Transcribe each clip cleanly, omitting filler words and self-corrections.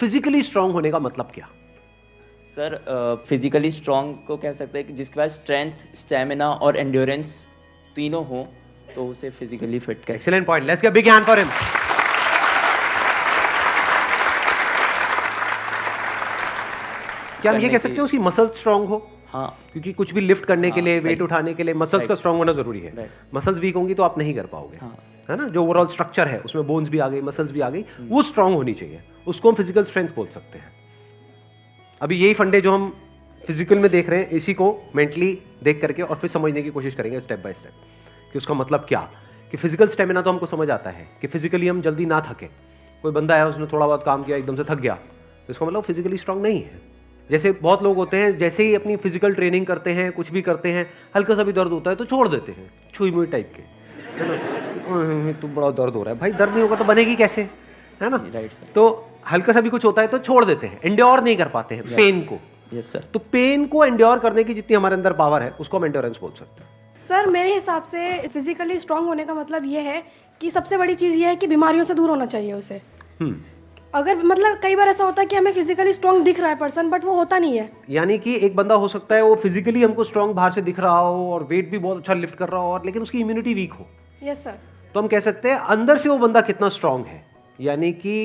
Physically strong होने का मतलब क्या? सर फिजिकली स्ट्रांग को कह सकते हैं कि जिसके पास स्ट्रेंथ, स्टेमिना और एंड्योरेंस तीनों हो तो उसे फिजिकली फिट कह। Excellent point, let's give big hand for him. क्या हम ये कह सकते हैं उसकी मसल स्ट्रांग हो? हाँ, क्योंकि कुछ भी लिफ्ट करने के लिए, सही। वेट उठाने के लिए मसल्स का स्ट्रांग होना जरूरी है। मसल्स वीक होंगी तो आप नहीं कर पाओगे, है ना? जो ओवरऑल स्ट्रक्चर है उसमें बोन्स भी आ गई, मसल्स भी आ गई, वो स्ट्रांग होनी चाहिए, उसको हम फिजिकल स्ट्रेंथ बोल सकते हैं। अभी यही फंडे जो हम फिजिकल में देख रहे हैं, इसी को मेंटली देख करके और फिर समझने की कोशिश करेंगे स्टेप बाय स्टेप कि उसका मतलब क्या। कि फिजिकल स्टेमिना तो हमको समझ आता है कि फिजिकली हम जल्दी ना थके। कोई बंदा है उसने थोड़ा बहुत काम किया एकदम से थक गया तो इसका मतलब फिजिकली स्ट्रांग नहीं है। जैसे बहुत लोग होते हैं, जैसे ही अपनी फिजिकल ट्रेनिंग करते हैं, कुछ भी करते हैं, हल्का सा भी दर्द होता है तो छोड़ देते हैं, छुई मुई टाइप के, है ना? तो बड़ा दर्द हो रहा है, भाई दर्द नहीं होगा तो बनेगी कैसे, है ना? Right sir. तो हल्का सा भी कुछ होता है तो छोड़ देते हैं, एंड्योर नहीं कर पाते हैं पेन को। Yes sir. तो पेन को एंड्योर करने की जितनी हमारे अंदर पावर है उसको हम एंड्योरेंस बोल सकते हैं। सर मेरे हिसाब से फिजिकली स्ट्रांग होने का मतलब ये है कि सबसे बड़ी चीज़ ये है कि बीमारियों से दूर होना चाहिए उसे। अगर मतलब कई बार ऐसा होता है कि हमें फिजिकली स्ट्रांग दिख रहा है पर्सन, बट वो होता नहीं है। यानी कि एक बंदा हो सकता है वो फिजिकली हमको स्ट्रांग बाहर से दिख रहा हो और वेट भी बहुत अच्छा लिफ्ट कर रहा हो, और लेकिन उसकी इम्यूनिटी वीक हो। Yes sir. तो हम कह सकते हैं अंदर से वो बंदा कितना स्ट्रांग है। यानी कि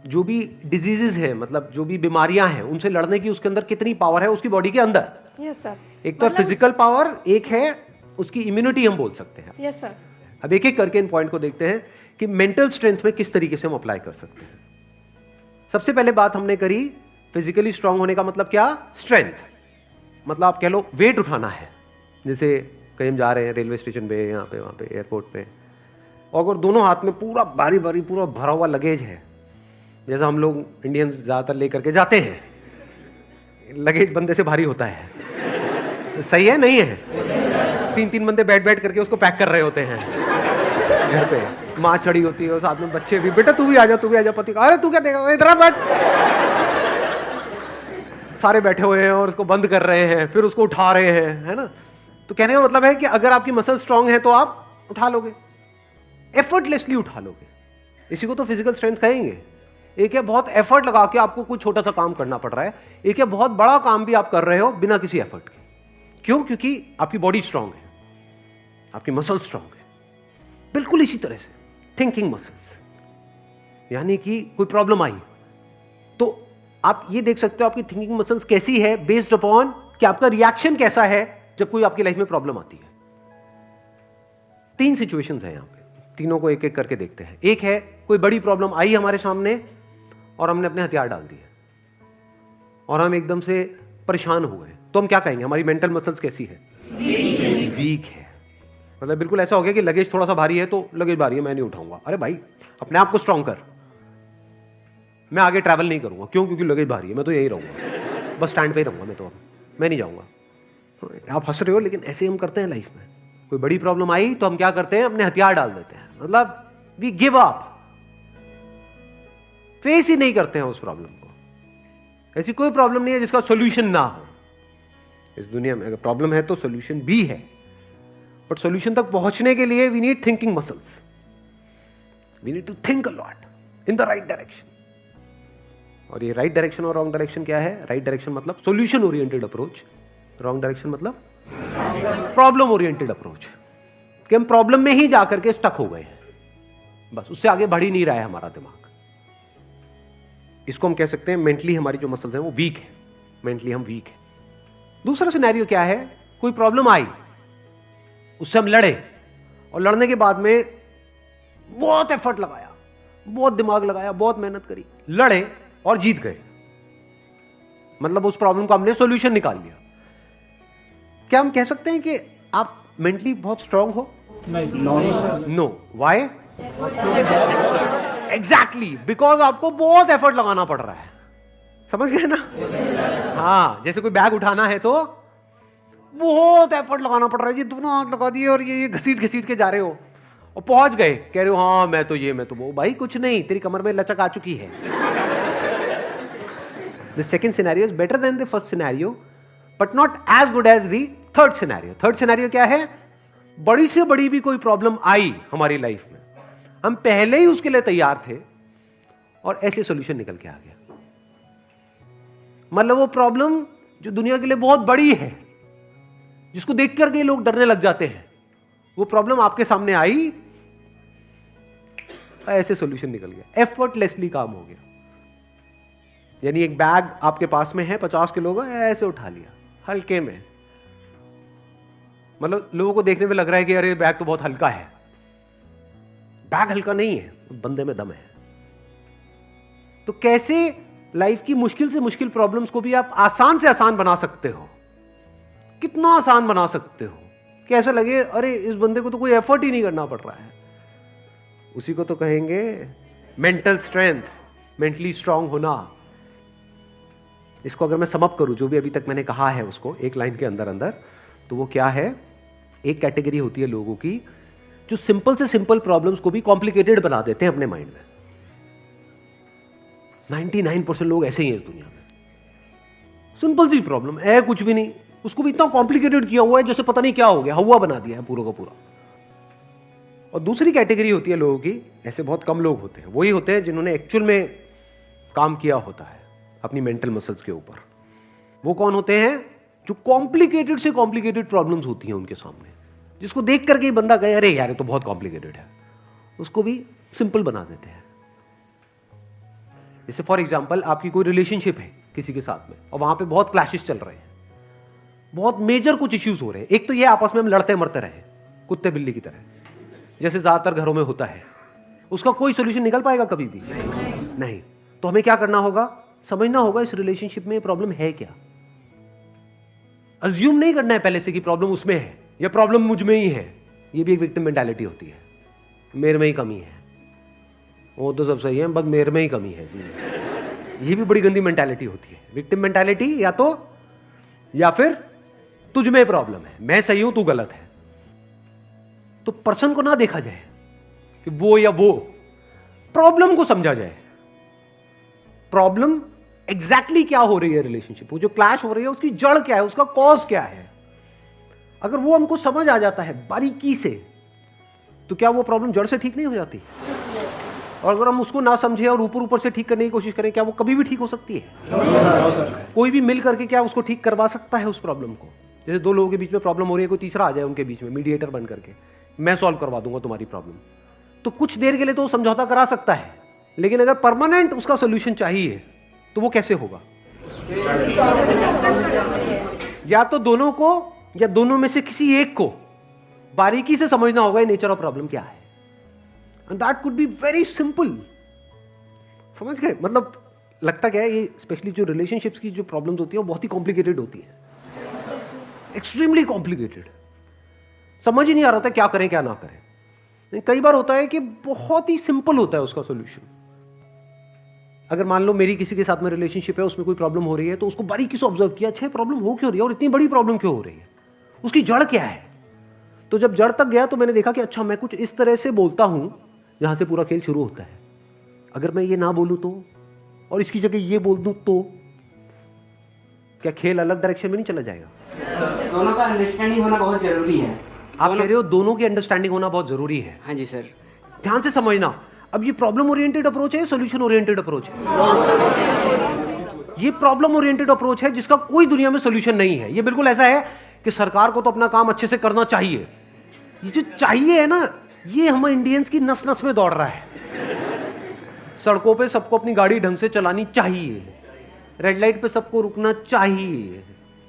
जो भी डिजीजेस है, मतलब जो भी बीमारियां हैं, उनसे लड़ने की उसके अंदर कितनी पावर है उसकी बॉडी के अंदर। Yes sir. एक तो फिजिकल पावर, एक है उसकी इम्यूनिटी हम बोल सकते हैं। Yes sir. अब एक एक करके इन पॉइंट को देखते हैं कि मेंटल स्ट्रेंथ में किस तरीके से हम अप्लाई कर सकते हैं। सबसे पहले बात हमने करी फिजिकली स्ट्रांग होने का मतलब क्या? स्ट्रेंथ। मतलब आप कह लो वेट उठाना है। जैसे कहीं हम जा रहे हैं रेलवे स्टेशन पे, यहाँ पे, वहाँ पे, एयरपोर्ट पे, और अगर दोनों हाथ में पूरा भारी भारी पूरा भरा हुआ लगेज है, जैसा हम लोग इंडियंस ज़्यादातर लेकर के जाते हैं, लगेज बंदे से भारी होता है, सही है नहीं है? 3-3 बंदे बैठ बैठ करके उसको पैक कर रहे होते हैं घर पे, माँ चढ़ी होती है और साथ में बच्चे भी, बेटा तू भी आ जा, तू भी आ जा, पति, अरे तू क्या देगा, इधर बैठ। सारे बैठे हुए हैं और उसको बंद कर रहे हैं, फिर उसको उठा रहे हैं, है ना? तो कहने का मतलब है कि अगर आपकी मसल स्ट्रांग है तो आप उठा लोगे, एफर्टलेसली उठा लोगे। इसी को तो फिजिकल स्ट्रेंथ कहेंगे। एक है बहुत एफर्ट लगा के आपको कुछ छोटा सा काम करना पड़ रहा है, एक है बहुत बड़ा काम भी आप कर रहे हो बिना किसी एफर्ट के। क्यों? क्योंकि आपकी बॉडी स्ट्रांग है, आपकी मसल स्ट्रांग है। बिल्कुल इसी तरह से थिंकिंग मसल्स, यानी कि कोई प्रॉब्लम आई तो आप ये देख सकते हो आपकी थिंकिंग मसल्स कैसी है बेस्ड अपॉन कि आपका रिएक्शन कैसा है जब कोई आपकी लाइफ में प्रॉब्लम आती है। 3 सिचुएशंस हैं यहां पे, तीनों को एक एक करके देखते हैं। एक है कोई बड़ी प्रॉब्लम आई हमारे सामने और हमने अपने हथियार डाल दिए और हम एकदम से परेशान हो गए, तो हम क्या कहेंगे? हमारी मेंटल मसल्स कैसी है? वीक है। मतलब बिल्कुल ऐसा हो गया कि लगेज थोड़ा सा भारी है तो लगेज भारी है, मैं नहीं उठाऊंगा। अरे भाई अपने आप को स्ट्रांग कर, मैं आगे ट्रैवल नहीं करूंगा। क्यों? क्योंकि लगेज भारी है, मैं तो यही रहूंगा, बस स्टैंड पे ही रहूंगा, मैं नहीं जाऊंगा। तो आप हंस रहे हो लेकिन ऐसे हम करते हैं लाइफ में। कोई बड़ी प्रॉब्लम आई तो हम क्या करते हैं? अपने हथियार डाल देते हैं, मतलब वी गिव अप, फेस ही नहीं करते हैं उस प्रॉब्लम को। ऐसी कोई प्रॉब्लम नहीं है जिसका सॉल्यूशन ना हो इस दुनिया में। अगर प्रॉब्लम है तो सॉल्यूशन भी है, बट सॉल्यूशन तक पहुंचने के लिए we need thinking muscles. We need to think a lot in the right direction. और ये राइट डायरेक्शन और रॉन्ग डायरेक्शन क्या है? राइट डायरेक्शन मतलब solution oriented approach, wrong direction मतलब प्रॉब्लम ओरिएंटेड अप्रोच, कि हम प्रॉब्लम में ही जाकर के स्टक हो गए हैं, बस उससे आगे बढ़ ही नहीं रहा है हमारा दिमाग। इसको हम कह सकते हैं मेंटली हमारी जो मसल्स हैं वो वीक है, मेंटली हम वीक है। दूसरा सिनेरियो क्या है? कोई प्रॉब्लम आई, उससे हम लड़े और लड़ने के बाद में बहुत एफर्ट लगाया, बहुत दिमाग लगाया, बहुत मेहनत करी, लड़े और जीत गए। मतलब उस प्रॉब्लम का हमने सॉल्यूशन निकाल लिया। क्या हम कह सकते हैं कि आप मेंटली बहुत स्ट्रांग हो? नो। व्हाई? एग्जैक्टली बिकॉज आपको बहुत एफर्ट लगाना पड़ रहा है। समझ गए ना? हाँ, जैसे कोई बैग उठाना है तो बहुत एफर्ट लगाना पड़ रहा है जी, दोनों हाथ लगा दिए और ये घसीट घसीट के जा रहे हो और पहुंच गए, कह रहे हो हाँ मैं तो ये, मैं तो वो। भाई कुछ नहीं, तेरी कमर में लचक आ चुकी है। The second scenario is better than the first scenario, but not as good as the third scenario. Third scenario क्या है? बड़ी से बड़ी भी कोई प्रॉब्लम आई हमारी लाइफ में, हम पहले ही उसके लिए तैयार थे और ऐसे सॉल्यूशन निकल के आ गया। मतलब वो प्रॉब्लम जो दुनिया के लिए बहुत बड़ी है, जिसको देख करके लोग डरने लग जाते हैं, वो प्रॉब्लम आपके सामने आई, ऐसे सॉल्यूशन निकल गया, एफर्टलेसली काम हो गया। यानी एक बैग आपके पास में है 50 किलो का, ऐसे उठा लिया हल्के में। मतलब लोगों को देखने में लग रहा है कि अरे बैग तो बहुत हल्का है, बैग हल्का नहीं है, उस बंदे में दम है। तो कैसे लाइफ की मुश्किल से मुश्किल प्रॉब्लम्स को भी आप आसान से आसान बना सकते हो, कितना आसान बना सकते हो कि ऐसा लगे अरे इस बंदे को तो कोई एफर्ट ही नहीं करना पड़ रहा है। उसी को तो कहेंगे मेंटल स्ट्रेंथ, मेंटली स्ट्रांग होना। इसको अगर मैं समअप करूं, जो भी अभी तक मैंने कहा है उसको एक लाइन के अंदर अंदर, तो वो क्या है? एक कैटेगरी होती है लोगों की जो सिंपल से सिंपल प्रॉब्लम्स को भी कॉम्प्लिकेटेड बना देते हैं अपने माइंड में। 99% लोग ऐसे ही हैं इस दुनिया में। सिंपल सी प्रॉब्लम है, कुछ भी नहीं, उसको भी इतना कॉम्प्लिकेटेड किया हुआ है जैसे पता नहीं क्या हो गया, हवा बना दिया है पूरा का पूरा। और दूसरी कैटेगरी होती है लोगों की, ऐसे बहुत कम लोग होते हैं, वही होते हैं जिन्होंने एक्चुअल में काम किया होता है अपनी मेंटल मसल्स के ऊपर। वो कौन होते हैं? जो कॉम्प्लिकेटेड से कॉम्प्लिकेटेड प्रॉब्लम्स होती हैं उनके सामने, जिसको देख करके बंदा कहे अरे यार ये तो बहुत कॉम्प्लिकेटेड है, उसको भी सिंपल बना देते हैं। जैसे फॉर एग्जांपल आपकी कोई रिलेशनशिप है किसी के साथ में और वहां पे बहुत क्लैशेस चल रहे हैं, बहुत मेजर कुछ इश्यूज हो रहे हैं। एक तो ये आपस में हम लड़ते मरते रहे कुत्ते बिल्ली की तरह, जैसे ज्यादातर घरों में होता है, उसका कोई सोल्यूशन निकल पाएगा कभी भी नहीं। तो हमें क्या करना होगा? समझना होगा इस रिलेशनशिप में प्रॉब्लम है क्या। अज्यूम नहीं करना है पहले से कि प्रॉब्लम उसमें है या प्रॉब्लम मुझ में ही है। ये भी एक विक्टिम मेंटालिटी होती है, मेरे में ही कमी है, वो तो सब सही है बस मेरे में ही कमी है। ये भी बड़ी गंदी मेंटालिटी होती है, विक्टिम मेंटालिटी। या फिर तुझ में प्रॉब्लम है, मैं सही हूं तू गलत है। तो पर्सन को ना देखा जाए कि वो या वो, प्रॉब्लम को समझा जाए। प्रॉब्लम एग्जैक्टली क्या हो रही है रिलेशनशिप, वो जो क्लैश हो रही है उसकी जड़ क्या है, उसका कॉज क्या है। अगर वो हमको समझ आ जाता है बारीकी से, तो क्या वो प्रॉब्लम जड़ से ठीक नहीं हो जाती? और अगर हम उसको ना समझे और ऊपर ऊपर से ठीक करने की कोशिश करें, क्या वो कभी भी ठीक हो सकती है? कोई भी मिल करके क्या उसको ठीक करवा सकता है उस प्रॉब्लम को? जैसे दो लोगों के बीच में प्रॉब्लम हो रही है, कोई तीसरा आ जाए उनके बीच में मीडिएटर बन करके, मैं सॉल्व करवा दूंगा तुम्हारी प्रॉब्लम, तो कुछ देर के लिए तो वो समझौता करा सकता है, लेकिन अगर परमानेंट उसका सोल्यूशन चाहिए तो वो कैसे होगा? या तो दोनों को या दोनों में से किसी एक को बारीकी से समझना होगा ये नेचर ऑफ प्रॉब्लम क्या है। And that could be very simple. समझ गए? मतलब लगता क्या है, ये स्पेशली जो रिलेशनशिप्स की जो प्रॉब्लम्स होती है वो बहुत ही कॉम्प्लिकेटेड होती है, एक्सट्रीमली कॉम्प्लिकेटेड। समझ ही नहीं आ रहा था क्या करें क्या ना करें। कई बार होता है कि बहुत ही सिंपल होता है उसका सोल्यूशन। अगर मान लो मेरी किसी के साथ में रिलेशनशिप है, उसमें कोई प्रॉब्लम हो रही है, तो उसको बारीकी से ऑब्जर्व किया, अच्छा प्रॉब्लम हो क्यों रही है और इतनी बड़ी प्रॉब्लम क्यों हो रही है, उसकी जड़ क्या है। तो जब जड़ तक गया तो मैंने देखा कि अच्छा मैं कुछ इस तरह से बोलता हूं जहां से पूरा खेल शुरू होता है। अगर मैं ये ना बोलूं तो, और इसकी जगह ये बोल दूं तो, क्या खेल अलग डायरेक्शन में नहीं चला जाएगा? दोनों का अंडरस्टैंडिंग होना बहुत जरूरी है। आप कह रहे हो दोनों की अंडरस्टैंडिंग होना बहुत जरूरी है? हाँ जी सर। ध्यान से समझना, अब ये प्रॉब्लम ओरिएंटेड अप्रोच है, सॉल्यूशन ओरिएंटेड अप्रोच है? ये प्रॉब्लम ओरिएंटेड अप्रोच है जिसका कोई दुनिया में सॉल्यूशन नहीं है। ये बिल्कुल ऐसा है कि सरकार को तो अपना काम अच्छे से करना चाहिए। ये जो चाहिए है ना, ये हम इंडियंस की नस नस में दौड़ रहा है। सड़कों पे सबको अपनी गाड़ी ढंग से चलानी चाहिए, रेड लाइट पे सबको रुकना चाहिए,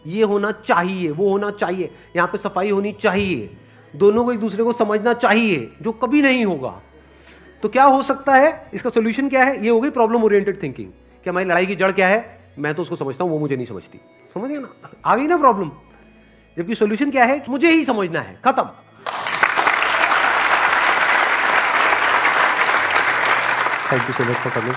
ये होना चाहिए, वो होना चाहिए, यहाँ पे सफाई होनी चाहिए, दोनों को एक दूसरे को समझना चाहिए, जो कभी नहीं होगा। तो क्या हो सकता है, इसका सोल्यूशन क्या है? ये हो गई प्रॉब्लम ओरिएंटेड थिंकिंग कि हमारी लड़ाई की जड़ क्या है, मैं तो उसको समझता हूं, वो मुझे नहीं समझती। समझ गए ना? आ गई ना प्रॉब्लम। जबकि सोल्यूशन क्या है? मुझे ही समझना है, खत्म। Thank you so much for coming.